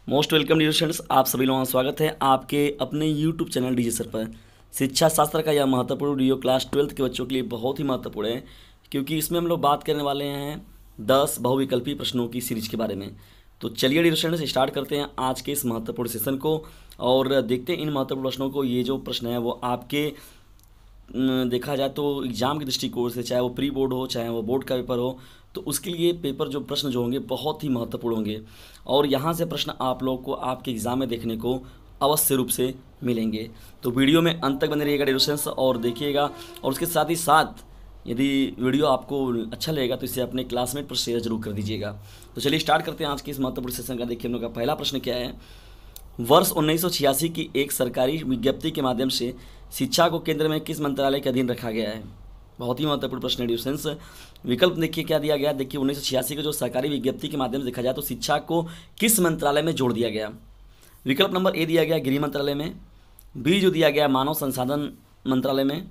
Most welcome dear students, आप सभी लोगों का स्वागत है आपके अपने यूट्यूब चैनल डीजे सर पर। शिक्षा शास्त्र का यह महत्वपूर्ण वीडियो क्लास 12th के बच्चों के लिए बहुत ही महत्वपूर्ण है, क्योंकि इसमें हम लोग बात करने वाले हैं 10 बहुविकल्पी प्रश्नों की सीरीज के बारे में। तो चलिए डियर स्टूडेंट्स, स्टार्ट करते हैं आज के इस महत्वपूर्ण सेशन को और देखते हैं इन महत्वपूर्ण प्रश्नों को। ये जो प्रश्न है वो आपके देखा जाए तो एग्ज़ाम के दृष्टिकोण से, चाहे वो प्री बोर्ड हो चाहे वो बोर्ड का पेपर हो, तो उसके लिए पेपर जो प्रश्न जो होंगे बहुत ही महत्वपूर्ण होंगे और यहाँ से प्रश्न आप लोग को आपके एग्ज़ाम में देखने को अवश्य रूप से मिलेंगे। तो वीडियो में अंत तक बने रहिएगा डिस्कशन और देखिएगा, और उसके साथ ही साथ यदि वीडियो आपको अच्छा लगेगा तो इसे अपने क्लासमेट पर शेयर जरूर कर दीजिएगा। तो चलिए स्टार्ट करते हैं आज के इस महत्वपूर्ण सेशन का। देखिए हम लोग का पहला प्रश्न क्या है। वर्ष 1986 की एक सरकारी विज्ञप्ति के माध्यम से शिक्षा को केंद्र में किस मंत्रालय के अधीन रखा गया है? बहुत ही महत्वपूर्ण प्रश्न है डिस्टेंस। विकल्प देखिए क्या दिया गया। देखिए 1986 की जो सरकारी विज्ञप्ति के माध्यम से देखा जाए तो शिक्षा को किस मंत्रालय में जोड़ दिया गया? विकल्प नंबर ए दिया गया गृह मंत्रालय में, बी जो दिया गया मानव संसाधन मंत्रालय में,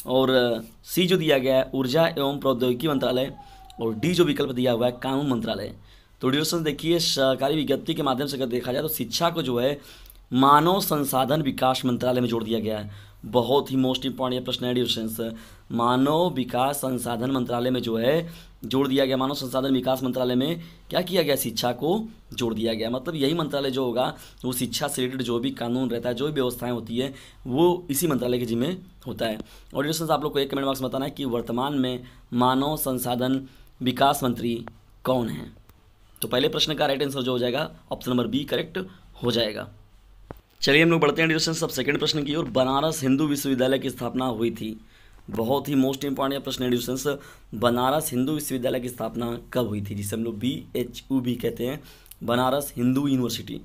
और सी जो दिया गया है ऊर्जा एवं प्रौद्योगिकी मंत्रालय, और डी जो विकल्प दिया हुआ है कानून मंत्रालय। तो डिस्कशन देखिए सरकारी विज्ञप्ति के माध्यम से अगर देखा जाए तो शिक्षा को जो है मानव संसाधन विकास मंत्रालय में जोड़ दिया गया है। बहुत ही मोस्ट इंपॉर्टेंट प्रश्न है डिस्कशन। मानव विकास संसाधन मंत्रालय में जो है जोड़ दिया गया, मानव संसाधन विकास मंत्रालय में क्या किया गया? शिक्षा को जोड़ दिया गया। मतलब यही मंत्रालय जो होगा वो शिक्षा से रिलेटेड जो भी कानून रहता है, जो भी व्यवस्थाएं होती है, वो इसी मंत्रालय के जिम्मे होता है। और डिस्कशन आप लोग को एक कमेंट बॉक्स में बताना है कि वर्तमान में मानव संसाधन विकास मंत्री कौन है। तो पहले प्रश्न का राइट आंसर जो हो जाएगा ऑप्शन नंबर बी करेक्ट हो जाएगा। चलिए हम लोग बढ़ते हैं डिस्कशन सब सेकंड प्रश्न की ओर। बनारस हिंदू विश्वविद्यालय की स्थापना हुई थी। बहुत ही मोस्ट इंपॉर्टेंट प्रश्न है डिस्कशन। बनारस हिंदू विश्वविद्यालय की स्थापना कब हुई थी, जिसे हम लोग BHU भी कहते हैं, बनारस हिंदू यूनिवर्सिटी।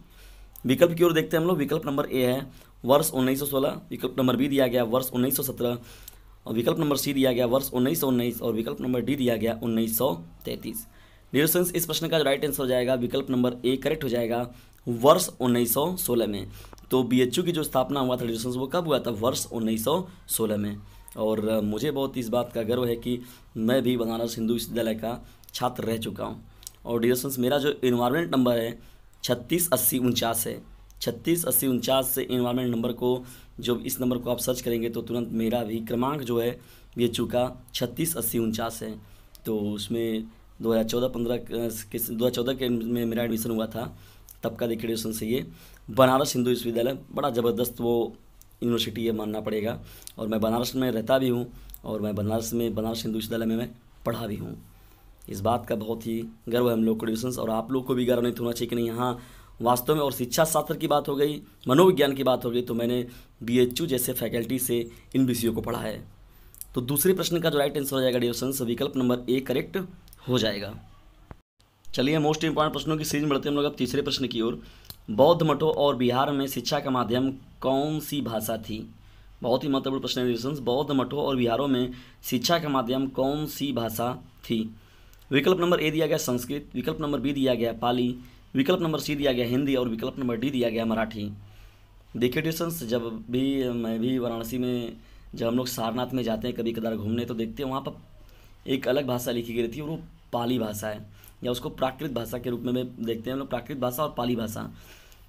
विकल्प की ओर देखते हैं हम लोग। विकल्प नंबर ए है वर्ष 1916, विकल्प नंबर बी दिया गया वर्ष 1917, और विकल्प नंबर सी दिया गया वर्ष 1919, और विकल्प नंबर डी दिया गया 1933। डिस्टेंस इस प्रश्न का जो राइट आंसर हो जाएगा विकल्प नंबर ए करेक्ट हो जाएगा वर्ष 1916 में। तो BHU की जो स्थापना हुआ था डिस्टेंस वो कब हुआ था? वर्ष 1916 में। और मुझे बहुत इस बात का गर्व है कि मैं भी बनारस हिंदू विश्वविद्यालय का छात्र रह चुका हूँ। और डिस्टेंस मेरा जो इन्वायरमेंट नंबर है 368049 है। 368049 से इन्वायरमेंट नंबर को, जो इस नंबर को आप सर्च करेंगे तो तुरंत मेरा भी क्रमांक जो है BHU का 368049 है। तो उसमें 2014 के में मेरा एडमिशन हुआ था, तब का देखिए डिस्टेंस से ये बनारस हिंदू विश्वविद्यालय बड़ा ज़बरदस्त वो यूनिवर्सिटी है मानना पड़ेगा। और मैं बनारस में रहता भी हूँ और मैं बनारस हिंदू विश्वविद्यालय में मैं पढ़ा भी हूँ। इस बात का बहुत ही गर्व है हम लोग को डिस्टेंस, और आप लोग को भी गर्व नहीं होना चाहिए कि नहीं यहाँ वास्तव में। और शिक्षा शास्त्र की बात हो गई, मनोविज्ञान की बात हो गई, तो मैंने BHU जैसे फैकल्टी से इन विषयों को पढ़ा है। तो दूसरे प्रश्न का जो राइट आंसर हो जाएगा डिस्टेंस विकल्प नंबर ए करेक्ट हो जाएगा। चलिए मोस्ट इंपॉर्टेंट प्रश्नों की सीरीज में बढ़ते हैं हम लोग अब तीसरे प्रश्न की ओर। बौद्ध मठों और बिहार में शिक्षा का माध्यम कौन सी भाषा थी? बहुत ही महत्वपूर्ण प्रश्न है। बौद्ध मठों और बिहारों में शिक्षा का माध्यम कौन सी भाषा थी? विकल्प नंबर ए दिया गया संस्कृत, विकल्प नंबर बी दिया गया पाली, विकल्प नंबर सी दिया गया हिंदी, और विकल्प नंबर डी दिया गया मराठी। देखिए डिस्टेंस, जब भी मैं भी वाराणसी में, जब हम लोग सारनाथ में जाते हैं कभी कदार घूमने, तो देखते हैं वहाँ पर एक अलग भाषा लिखी गई थी और वो पाली भाषा है, या उसको प्राकृत भाषा के रूप में देखते हैं हम लोग, प्राकृत भाषा और पाली भाषा।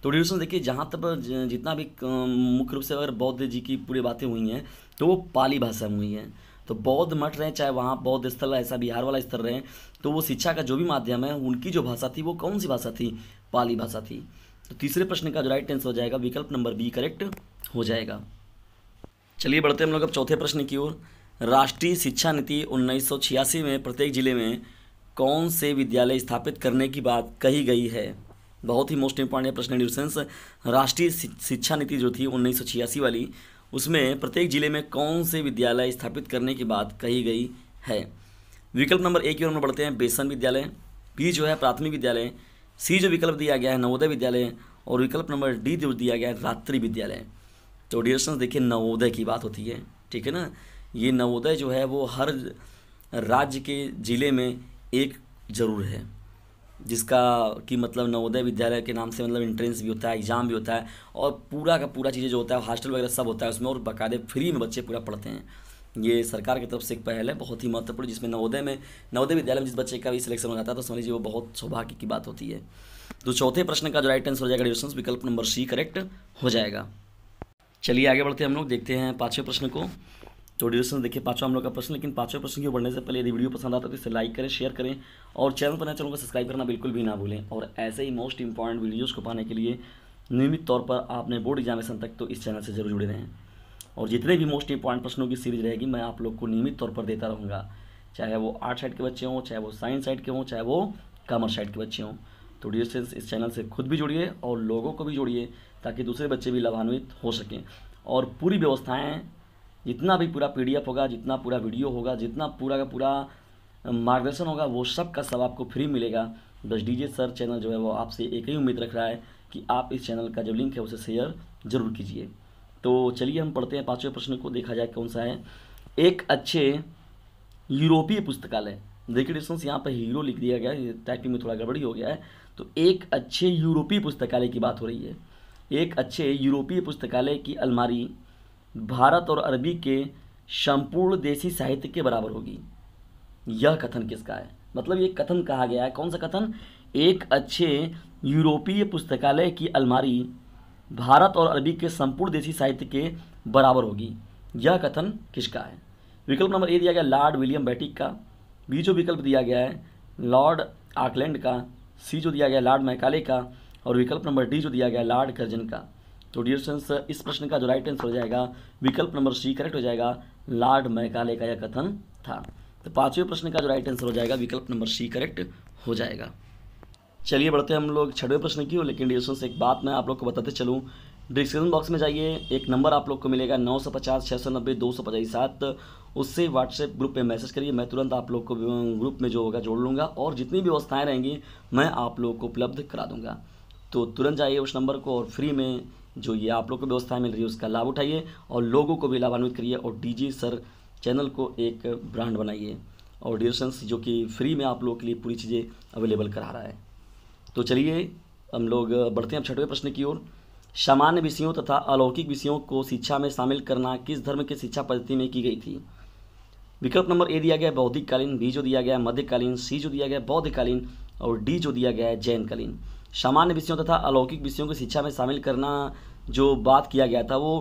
तो डिस्कशन देखिए जहाँ तक जितना भी मुख्य रूप से अगर बौद्ध जी की पूरी बातें हुई हैं तो वो पाली भाषा में हुई हैं। तो बौद्ध मठ रहे, चाहे वहाँ बौद्ध स्थल ऐसा बिहार वाला स्थल रहे, तो वो शिक्षा का जो भी माध्यम है उनकी जो भाषा थी वो कौन सी भाषा थी? पाली भाषा थी। तो तीसरे प्रश्न का जो राइट आंसर हो जाएगा विकल्प नंबर बी करेक्ट हो जाएगा। चलिए बढ़ते हैं हम लोग अब चौथे प्रश्न की ओर। राष्ट्रीय शिक्षा नीति 1986 में प्रत्येक जिले में कौन से विद्यालय स्थापित करने की बात कही गई है? बहुत ही मोस्ट इंपॉर्टेंट प्रश्न है डिस्टेंस। राष्ट्रीय शिक्षा नीति जो थी 1986 वाली, उसमें प्रत्येक जिले में कौन से विद्यालय स्थापित करने की बात कही गई है? विकल्प नंबर ए की ओर में बढ़ते हैं बेसन विद्यालय, बी जो है प्राथमिक विद्यालय, सी जो विकल्प दिया गया है नवोदय विद्यालय, और विकल्प नंबर डी जो दिया गया है रात्रि विद्यालय। तो डिस्टेंस देखिए नवोदय की बात होती है, ठीक है ना। ये नवोदय जो है वो हर राज्य के ज़िले में एक ज़रूर है, जिसका कि मतलब नवोदय विद्यालय के नाम से मतलब एंट्रेंस भी होता है, एग्ज़ाम भी होता है, और पूरा का पूरा चीज़ें जो होता है हॉस्टल वगैरह सब होता है उसमें, और बाकायदे फ्री में बच्चे पूरा पढ़ते हैं। ये सरकार की तरफ से एक पहल है बहुत ही महत्वपूर्ण, जिसमें नवोदय विद्यालय में जिस बच्चे का भी सिलेक्शन हो जाता है तो समझ लीजिए वो बहुत सौभाग्य की बात होती है। तो चौथे प्रश्न का जो राइट आंसर हो जाएगा डियर स्टूडेंट्स विकल्प नंबर सी करेक्ट हो जाएगा। चलिए आगे बढ़ते हैं हम लोग, देखते हैं पाँचवें प्रश्न को। तो डियर स्टूडेंट्स देखिए पाँचवा हम लोग का प्रश्न, लेकिन पाँचवें प्रश्न की ओर बढ़ने से पहले यदि वीडियो पसंद आता है तो इसे लाइक करें, शेयर करें और चैनल पर नए चैनल को सब्सक्राइब करना बिल्कुल भी ना भूलें। और ऐसे ही मोस्ट इंपॉर्टेंट वीडियोज़ को पाने के लिए नियमित तौर पर आपने बोर्ड एग्जामिनेशन तक तो इस चैनल से जरूर जुड़े रहें। और जितने भी मोस्ट इंपॉर्टेंट प्रश्नों की सीरीज रहेगी मैं आप लोग को नियमित तौर पर देता रहूँगा, चाहे वो आर्ट साइड के बच्चे हों, चाहे वो साइंस साइड के हों, चाहे वो कॉमर्स साइड के बच्चे हों। तो डियर स्टूडेंट्स इस चैनल से खुद भी जुड़िए और लोगों को भी जोड़िए ताकि दूसरे बच्चे भी लाभान्वित हो सकें। और पूरी व्यवस्थाएं, जितना भी पूरा PDF होगा, जितना पूरा वीडियो होगा, जितना पूरा का पूरा मार्गदर्शन होगा, वो सब का सब आपको फ्री मिलेगा। बस DJ सर चैनल जो है वो आपसे एक ही उम्मीद रख रहा है कि आप इस चैनल का जो लिंक है उसे शेयर जरूर कीजिए। तो चलिए हम पढ़ते हैं पाँचवें प्रश्न को, देखा जाए कौन सा है। एक अच्छे यूरोपीय पुस्तकालय, देखिए डिस्टेंस यहाँ पर हीरो लिख दिया गया है, टाइपिंग में थोड़ा गड़बड़ी हो गया है। तो एक अच्छे यूरोपीय पुस्तकालय की बात हो रही है। एक अच्छे यूरोपीय पुस्तकालय की अलमारी भारत और अरबी के संपूर्ण देसी साहित्य के बराबर होगी। यह कथन किसका है? मतलब ये कथन कहा गया है, कौन सा कथन? एक अच्छे यूरोपीय पुस्तकालय की अलमारी भारत और अरबी के संपूर्ण देसी साहित्य के बराबर होगी। यह कथन किसका है? विकल्प नंबर ए दिया गया लॉर्ड विलियम बेटिक का, बी जो विकल्प दिया गया है लॉर्ड ऑकलैंड का, सी जो दिया गया लॉर्ड मैकाले का, और विकल्प नंबर डी जो दिया गया लॉर्ड कर्जन का। तो डियर स्टूडेंट्स इस प्रश्न का जो राइट आंसर हो जाएगा विकल्प नंबर सी करेक्ट हो जाएगा, लॉर्ड मैकाले का यह कथन था। तो पांचवें प्रश्न का जो राइट आंसर हो जाएगा विकल्प नंबर सी करेक्ट हो जाएगा। चलिए बढ़ते हैं हम लोग छठवें प्रश्न की ओर, लेकिन डियर स्टूडेंट्स एक बात मैं आप लोग को बताते चलूँ, डिस्क्रिप्शन बॉक्स में जाइए, एक नंबर आप लोग को मिलेगा 950 690 257, उससे व्हाट्सएप ग्रुप पे मैसेज करिए, मैं तुरंत आप लोग को ग्रुप में जो होगा जोड़ लूँगा और जितनी भी व्यवस्थाएँ रहेंगी मैं आप लोग को उपलब्ध करा दूँगा। तो तुरंत जाइए उस नंबर को और फ्री में जो ये आप लोग को व्यवस्थाएँ मिल रही है उसका लाभ उठाइए और लोगों को भी लाभान्वित करिए और DJ सर चैनल को एक ब्रांड बनाइए और डियर स्टूडेंट्स जो कि फ्री में आप लोगों के लिए पूरी चीज़ें अवेलेबल करा रहा है। तो चलिए हम लोग बढ़ते हैं अब छठवें प्रश्न की ओर। सामान्य विषयों तथा अलौकिक विषयों को शिक्षा में शामिल करना किस धर्म की शिक्षा पद्धति में की गई थी? विकल्प नंबर ए दिया गया बौद्धिककालीन, बी जो दिया गया मध्यकालीन, सी जो दिया गया बौद्धकालीन और डी जो दिया गया है जैनकालीन। सामान्य विषयों तथा अलौकिक विषयों को शिक्षा में शामिल करना जो बात किया गया था वो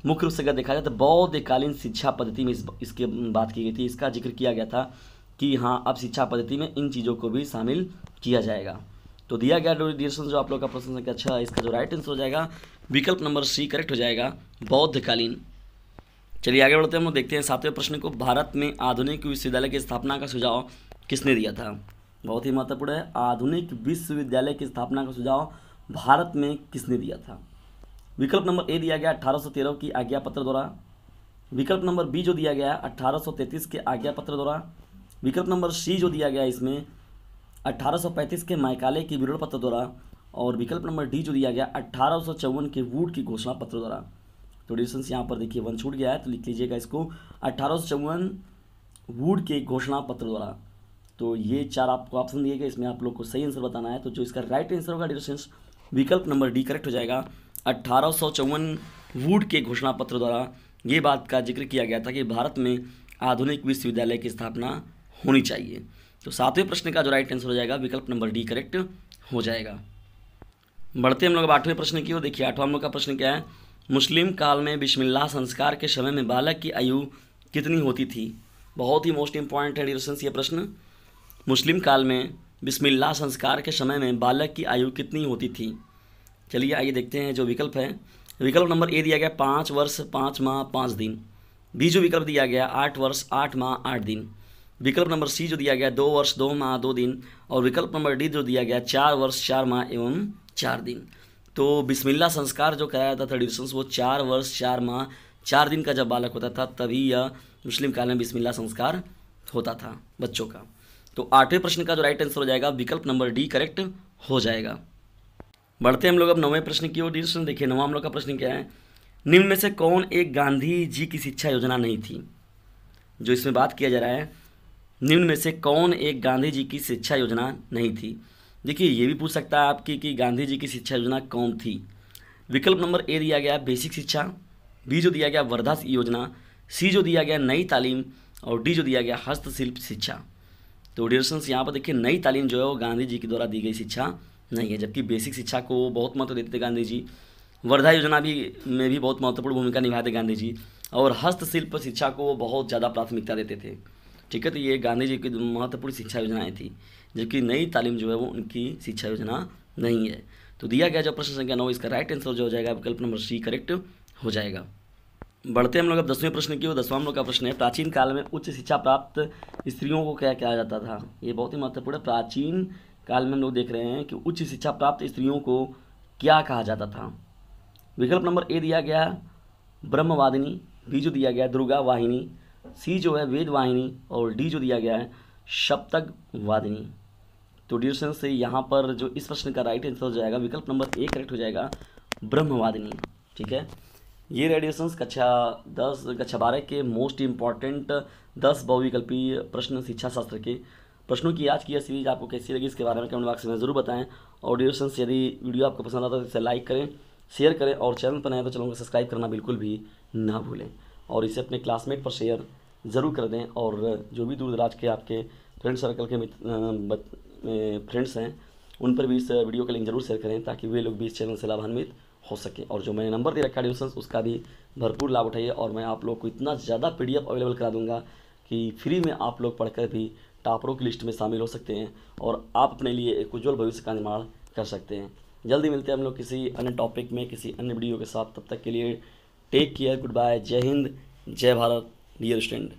मुख्य रूप से अगर देखा जाए तो बौद्धकालीन शिक्षा पद्धति में इसके बात की गई थी। इसका जिक्र किया गया था कि हाँ अब शिक्षा पद्धति में इन चीज़ों को भी शामिल किया जाएगा। तो दिया गया डिस्कशन जो आप लोग का प्रश्न है कि अच्छा इसका जो राइट आंसर हो जाएगा विकल्प नंबर सी करेक्ट हो जाएगा, बौद्धकालीन। चलिए आगे बढ़ते हैं, हम लोग देखते हैं सातवें प्रश्न को। भारत में आधुनिक विश्वविद्यालय की स्थापना का सुझाव किसने दिया था? बहुत ही महत्वपूर्ण है, आधुनिक विश्वविद्यालय की स्थापना का सुझाव भारत में किसने दिया था? विकल्प नंबर ए दिया गया 1813 की आज्ञा पत्र द्वारा, विकल्प नंबर बी जो दिया गया 1833 के आज्ञा पत्र द्वारा, विकल्प नंबर सी जो दिया गया इसमें 1835 के मैकाले की विरोध पत्र द्वारा और विकल्प नंबर डी जो दिया गया 1854 के वुड की घोषणा पत्र द्वारा। तो डिस्टेंस यहाँ पर देखिए 1 छूट गया है तो लिख लीजिएगा इसको 1854 वुड के घोषणा पत्र द्वारा। तो ये 4 आपको ऑप्शन दिए गए, इसमें आप लोग को सही आंसर बताना है। तो जो इसका राइट आंसर होगा डिस्टेंस विकल्प नंबर डी करेक्ट हो जाएगा, 1854 वुड के घोषणा पत्र द्वारा ये बात का जिक्र किया गया था कि भारत में आधुनिक विश्वविद्यालय की स्थापना होनी चाहिए। तो सातवें प्रश्न का जो राइट आंसर हो जाएगा विकल्प नंबर डी करेक्ट हो जाएगा। बढ़ते हम लोग अब आठवें प्रश्न की ओर। देखिए आठवां हम लोग का प्रश्न क्या है, मुस्लिम काल में बिस्मिल्लाह संस्कार के समय में बालक की आयु कितनी होती थी? बहुत ही मोस्ट इंपॉर्टेंट है डिस्कशन ये प्रश्न। मुस्लिम काल में बिस्मिल्लाह संस्कार के समय में बालक की आयु कितनी होती थी? चलिए आइए देखते हैं जो विकल्प है। विकल्प नंबर ए दिया गया 5 वर्ष 5 माह 5 दिन, बी जो विकल्प दिया गया 8 वर्ष 8 माह 8 दिन, विकल्प नंबर सी जो दिया गया 2 वर्ष 2 माह 2 दिन और विकल्प नंबर डी जो दिया गया 4 वर्ष 4 माह एवं 4 दिन। तो बिस्मिल्लाह संस्कार जो कराया जाता था डिस्टेंस वो 4 वर्ष 4 माह 4 दिन का जब बालक होता था तभी यह मुस्लिम काल में बिस्मिल्लाह संस्कार होता था बच्चों का। तो आठवें प्रश्न का जो राइट आंसर हो जाएगा विकल्प नंबर डी करेक्ट हो जाएगा। बढ़ते हम लोग अब 9वें प्रश्न की ओर। डिस्कशन देखिए 9वां हम लोग का प्रश्न क्या है, निम्न में से कौन एक गांधी जी की शिक्षा योजना नहीं थी? जो इसमें बात किया जा रहा है निम्न में से कौन एक गांधी जी की शिक्षा योजना नहीं थी? देखिए ये भी पूछ सकता है आपकी कि गांधी जी की शिक्षा योजना कौन थी। विकल्प नंबर ए दिया गया बेसिक शिक्षा, बी जो दिया गया वर्धा योजना, सी जो दिया गया नई तालीम और डी जो दिया गया हस्तशिल्प शिक्षा। तो डिस्कशन यहाँ पर देखिए नई तालीम जो है वो गांधी जी के द्वारा दी गई शिक्षा नहीं है। जबकि बेसिक शिक्षा को बहुत महत्व देते थे गांधी जी, वर्धा योजना भी में भी बहुत महत्वपूर्ण भूमिका निभाए थे गांधी जी, और हस्तशिल्प शिक्षा को बहुत ज़्यादा प्राथमिकता देते थे। ठीक है, तो ये गांधी जी की महत्वपूर्ण शिक्षा योजनाएं थी, जबकि नई तालीम जो है वो उनकी शिक्षा योजना नहीं है। तो दिया गया जो प्रश्न संख्या 9, इसका राइट आंसर जो हो जाएगा विकल्प नंबर सी करेक्ट हो जाएगा। बढ़ते हम लोग अब 10वें प्रश्न की ओर। 10वां हम लोग का प्रश्न है, प्राचीन काल में उच्च शिक्षा प्राप्त स्त्रियों को क्या कहा जाता था। ये बहुत ही महत्वपूर्ण है। प्राचीन काल में हम लोग देख रहे हैं कि उच्च शिक्षा प्राप्त स्त्रियों को क्या कहा जाता था। विकल्प नंबर ए दिया गया ब्रह्मवादिनी, बी जो दिया गया दुर्गा वाहिनी, सी जो है वेद वाहिनी, और डी जो दिया गया है सप्तक वादिनी। तो ड्यूरेशन से यहाँ पर जो इस प्रश्न का राइट आंसर हो जाएगा विकल्प नंबर ए करेक्ट हो जाएगा ब्रह्मवादिनी। ठीक है, ये रेडिएशंस कक्षा 12 के मोस्ट इम्पॉर्टेंट 10 बहुविकल्पीय प्रश्न शिक्षा शास्त्र के प्रश्नों की आज की यह सीरीज आपको कैसी लगी इसके बारे में कमेंट बॉक्स में ज़रूर बताएं। और ड्यूरेशंस यदि वीडियो आपको पसंद आता है तो इसे लाइक करें, शेयर करें, और चैनल पर नए तो चैनल को सब्सक्राइब करना बिल्कुल भी ना भूलें, और इसे अपने क्लासमेट पर शेयर ज़रूर कर दें। और जो भी दूर दराज के आपके फ्रेंड सर्कल के फ्रेंड्स हैं उन पर भी इस वीडियो का लिंक जरूर शेयर करें, ताकि वे लोग भी इस चैनल से लाभान्वित हो सके। और जो मैंने नंबर दे रखा है ड्यूरेशंस उसका भी भरपूर लाभ उठाइए, और मैं आप लोग को इतना ज़्यादा PDF अवेलेबल करा दूंगा कि फ्री में आप लोग पढ़कर भी टॉपरों की लिस्ट में शामिल हो सकते हैं, और आप अपने लिए एक उज्जवल भविष्य का निर्माण कर सकते हैं। जल्दी मिलते हैं हम लोग किसी अन्य टॉपिक में किसी अन्य वीडियो के साथ। तब तक के लिए टेक केयर, गुड बाय, जय हिंद, जय भारत डियर स्टूडेंट।